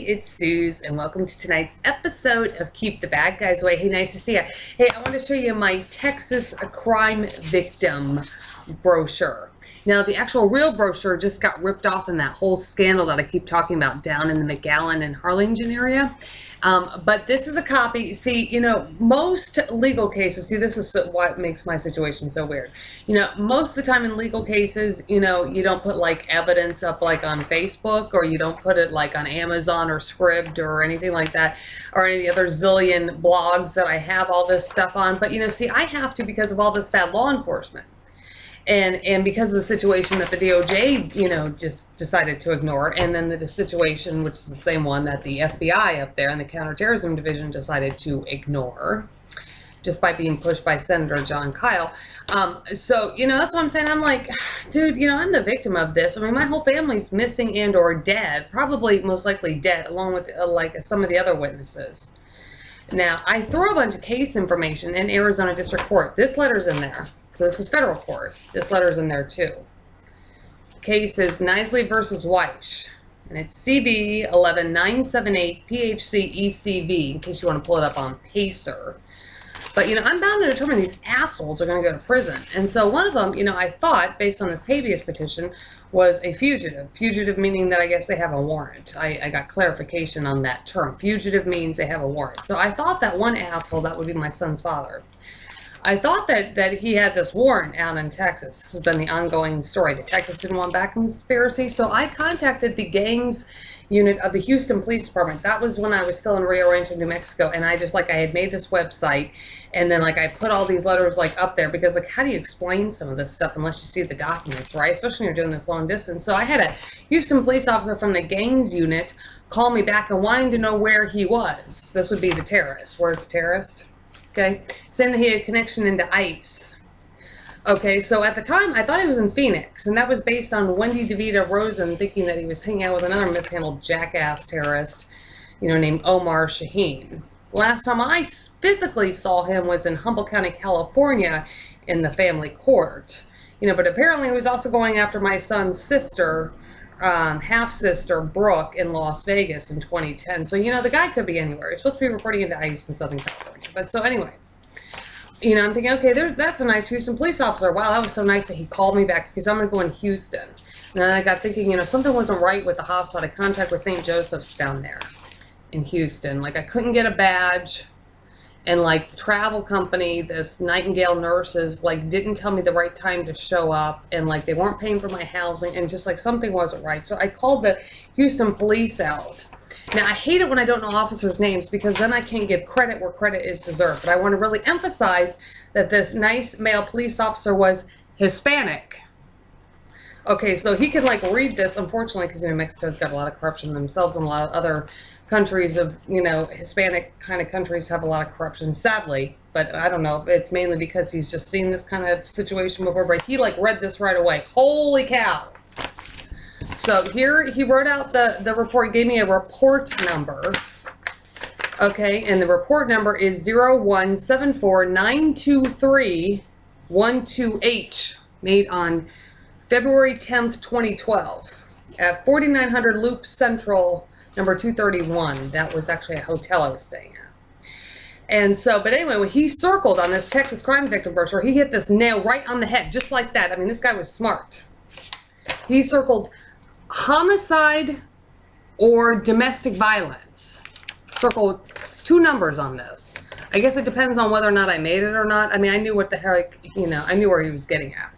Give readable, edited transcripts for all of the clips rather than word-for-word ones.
it's Suze, and welcome to tonight's episode of Keep the Bad Guys Away. Hey, nice to see you. Hey, I want to show you my Texas crime victim brochure. Now, the actual real brochure just got ripped off in that whole scandal that I keep talking about down in the McAllen and Harlingen area. But this is a copy. See, most legal cases, this is what makes my situation so weird. Most of the time in legal cases, you don't put like evidence up like on Facebook, or you don't put it like on Amazon or Scribd or anything like that, or any of the other zillion blogs that I have all this stuff on. But, see, I have to because of all this bad law enforcement. And because of the situation that the DOJ, just decided to ignore, and then the situation, which is the same one that the FBI up there in the Counterterrorism Division decided to ignore, just by being pushed by Senator John Kyle. So, that's what I'm saying. I'm like, dude, I'm the victim of this. I mean, my whole family's missing and or dead, probably most likely dead, along with like some of the other witnesses. Now, I threw a bunch of case information in Arizona District Court. This letter's in there. So this is federal court. This letter's in there too. The case is Knisely versus Weish, and it's CB 11978 PHC ECV, in case you want to pull it up on Pacer. But, I'm bound to determine these assholes are going to go to prison. And so one of them, I thought, based on this habeas petition, was a fugitive. Fugitive meaning that I guess they have a warrant. I got clarification on that term. Fugitive means they have a warrant. So I thought that one asshole, that would be my son's father. I thought that he had this warrant out in Texas. This has been the ongoing story. The Texas didn't want back conspiracy. So I contacted the gangs unit of the Houston Police Department. That was when I was still in Rio Rancho, New Mexico. And I had made this website. And then I put all these letters up there because how do you explain some of this stuff unless you see the documents, right? Especially when you're doing this long distance. So I had a Houston police officer from the gangs unit call me back and wanting to know where he was. This would be the terrorist. Where's the terrorist? Okay, saying that he had a connection into ICE. Okay, so at the time, I thought he was in Phoenix, and that was based on Wendy DeVita Rosen thinking that he was hanging out with another mishandled jackass terrorist, named Omar Shaheen. Last time I physically saw him was in Humboldt County, California, in the family court. But apparently he was also going after my son's sister, half-sister Brooke, in Las Vegas in 2010. So, the guy could be anywhere. He's supposed to be reporting into ICE in Southern California. But so anyway, I'm thinking, okay, that's a nice Houston police officer. Wow, that was so nice that he called me back because I'm going to go in Houston. And then I got thinking, something wasn't right with the hospital. I had a contract with St. Joseph's down there in Houston. I couldn't get a badge. And the travel company, this Nightingale nurses, didn't tell me the right time to show up, and they weren't paying for my housing, and just something wasn't right. So I called the Houston police out. Now, I hate it when I don't know officers' names because then I can't give credit where credit is deserved. But I want to really emphasize that this nice male police officer was Hispanic. Okay, so he could read this, unfortunately, because Mexico's got a lot of corruption themselves, and a lot of other countries of, Hispanic kind of countries have a lot of corruption, sadly. But I don't know, it's mainly because he's just seen this kind of situation before, but he read this right away. Holy cow. So here he wrote out the report, gave me a report number. Okay, and the report number is 017492312H, made on February 10th, 2012 at 4900 Loop Central, number 231. That was actually a hotel I was staying at. And so, but anyway, when he circled on this Texas crime victim brochure, he hit this nail right on the head, just like that. I mean, this guy was smart. He circled homicide or domestic violence. Circled two numbers on this. I guess it depends on whether or not I made it or not. I mean, I knew what the heck, I knew where he was getting at.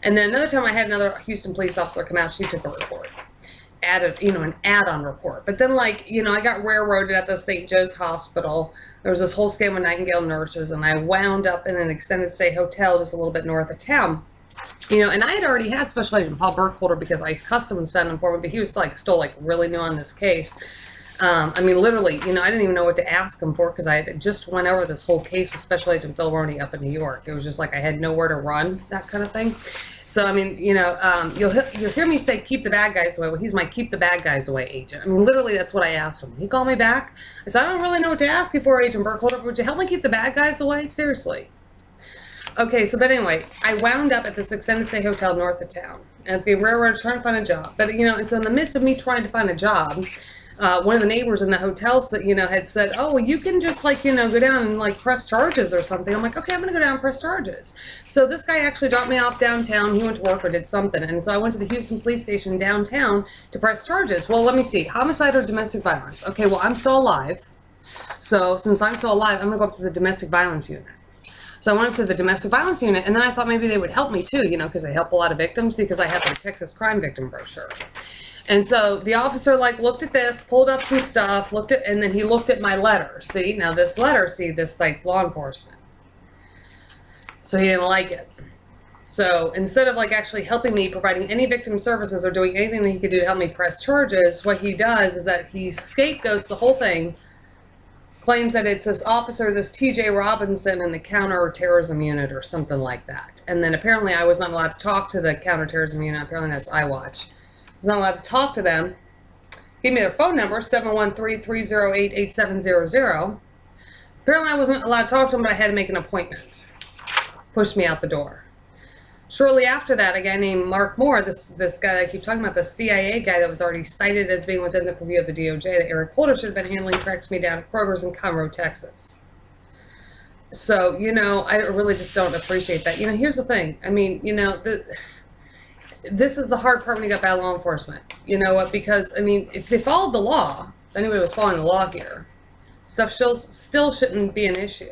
And then another time I had another Houston police officer come out, she took a report. Added, an add-on report. But then, I got railroaded at the St. Joe's Hospital. There was this whole scam with Nightingale nurses, and I wound up in an extended stay hotel just a little bit north of town. And I had already had Special Agent Paul Burkholder because ICE Customs found him for me, but he was still really new on this case. I mean, literally, I didn't even know what to ask him for because I had just went over this whole case with Special Agent Phil Roney up in New York. It was just I had nowhere to run, that kind of thing. So, I mean, you'll hear me say keep the bad guys away. Well, he's my keep the bad guys away agent. I mean, literally, that's what I asked him. He called me back. I said, I don't really know what to ask you for, Agent Burkholder. Would you help me keep the bad guys away? Seriously. Okay, so, but anyway, I wound up at this extended stay hotel north of town. And I was getting railroaded trying to find a job. But, and so in the midst of me trying to find a job, one of the neighbors in the hotel, had said, oh, well, you can just like, go down and like press charges or something. I'm like, okay, I'm going to go down and press charges. So this guy actually dropped me off downtown. He went to work or did something. And so I went to the Houston police station downtown to press charges. Well, let me see. Homicide or domestic violence? Okay, well, I'm still alive. So since I'm still alive, I'm going to go up to the domestic violence unit. So I went up to the domestic violence unit, and then I thought maybe they would help me too, because they help a lot of victims, because I have the Texas crime victim brochure. And so the officer like looked at this, pulled up some stuff, and then he looked at my letter. See, now this letter, this cites law enforcement. So he didn't like it. So instead of like actually helping me, providing any victim services or doing anything that he could do to help me press charges, what he does is that he scapegoats the whole thing, claims that it's this officer, this TJ Robinson in the counterterrorism unit or something like that. And then apparently I was not allowed to talk to the counterterrorism unit. Apparently that's iWatch. I was not allowed to talk to them. Gave me their phone number, 713-308-8700. Apparently I wasn't allowed to talk to them, but I had to make an appointment. Pushed me out the door. Shortly after that, a guy named Mark Moore, this guy that I keep talking about, the CIA guy that was already cited as being within the purview of the DOJ, that Eric Holder should have been handling, tracks me down at Kroger's in Conroe, Texas. So, I really just don't appreciate that. Here's the thing. I mean, this is the hard part when you got bad law enforcement. You know what? Because, I mean, if they followed the law, if anybody was following the law here, stuff still shouldn't be an issue.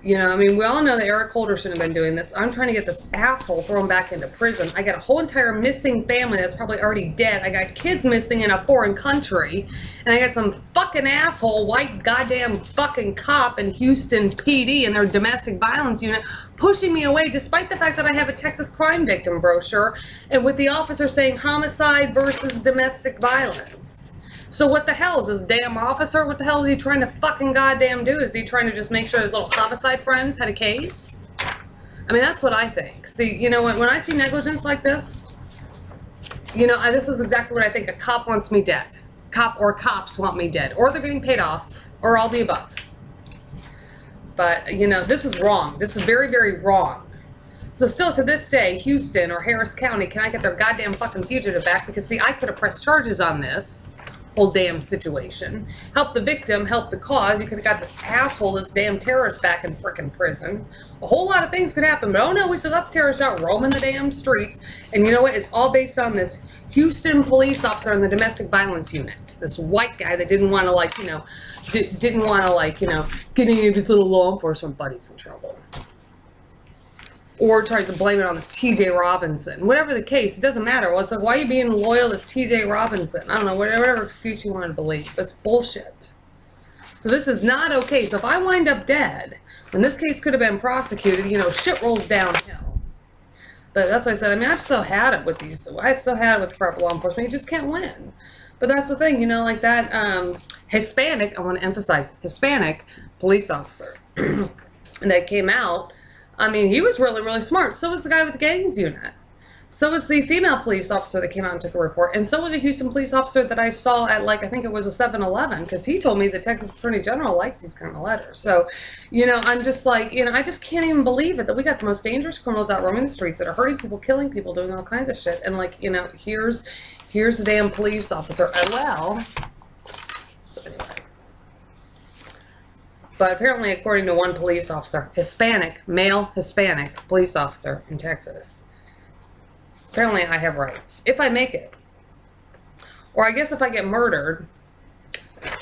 I mean, we all know that Eric Holder shouldn't have been doing this. I'm trying to get this asshole thrown back into prison. I got a whole entire missing family that's probably already dead. I got kids missing in a foreign country. And I got some fucking asshole, white goddamn fucking cop in Houston PD in their domestic violence unit pushing me away despite the fact that I have a Texas crime victim brochure and with the officer saying homicide versus domestic violence. So what the hell is this damn officer? What the hell is he trying to fucking goddamn do? Is he trying to just make sure his little homicide friends had a case? I mean, that's what I think. See, when I see negligence like this, this is exactly what I think. A cop wants me dead. Cops want me dead. Or they're getting paid off. Or all the above. But, this is wrong. This is very, very wrong. So still to this day, Houston or Harris County cannot get their goddamn fucking fugitive back because, see, I could have pressed charges on this whole damn situation. Help the victim, help the cause. You could have got this asshole, this damn terrorist back in frickin' prison. A whole lot of things could happen, but oh no, we still got the terrorists out roaming the damn streets. And you know what? It's all based on this Houston police officer in the domestic violence unit. This white guy that didn't want to get any of his little law enforcement buddies in trouble. Or tries to blame it on this TJ Robinson. Whatever the case, it doesn't matter. Well, it's like, why are you being loyal to this TJ Robinson? I don't know, whatever excuse you want to believe. That's bullshit. So this is not okay. So if I wind up dead, when this case could have been prosecuted, shit rolls downhill. But that's why I said, I mean, I've still had it with these. I've still had it with corrupt law enforcement. You just can't win. But that's the thing, like that Hispanic, I want to emphasize, Hispanic police officer that came out. I mean, he was really, really smart. So was the guy with the gangs unit. So was the female police officer that came out and took a report. And so was a Houston police officer that I saw at, I think it was a 7-Eleven. Because he told me the Texas Attorney General likes these kind of letters. So, I'm just like, I just can't even believe it that we got the most dangerous criminals out roaming the streets that are hurting people, killing people, doing all kinds of shit. And, here's a damn police officer. Well, so anyway. But apparently, according to one police officer, male Hispanic police officer in Texas, apparently I have rights. If I make it. Or I guess if I get murdered,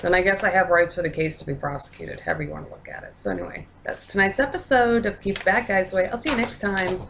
then I guess I have rights for the case to be prosecuted, however you want to look at it. So anyway, that's tonight's episode of Keep the Bad Guys Away. I'll see you next time.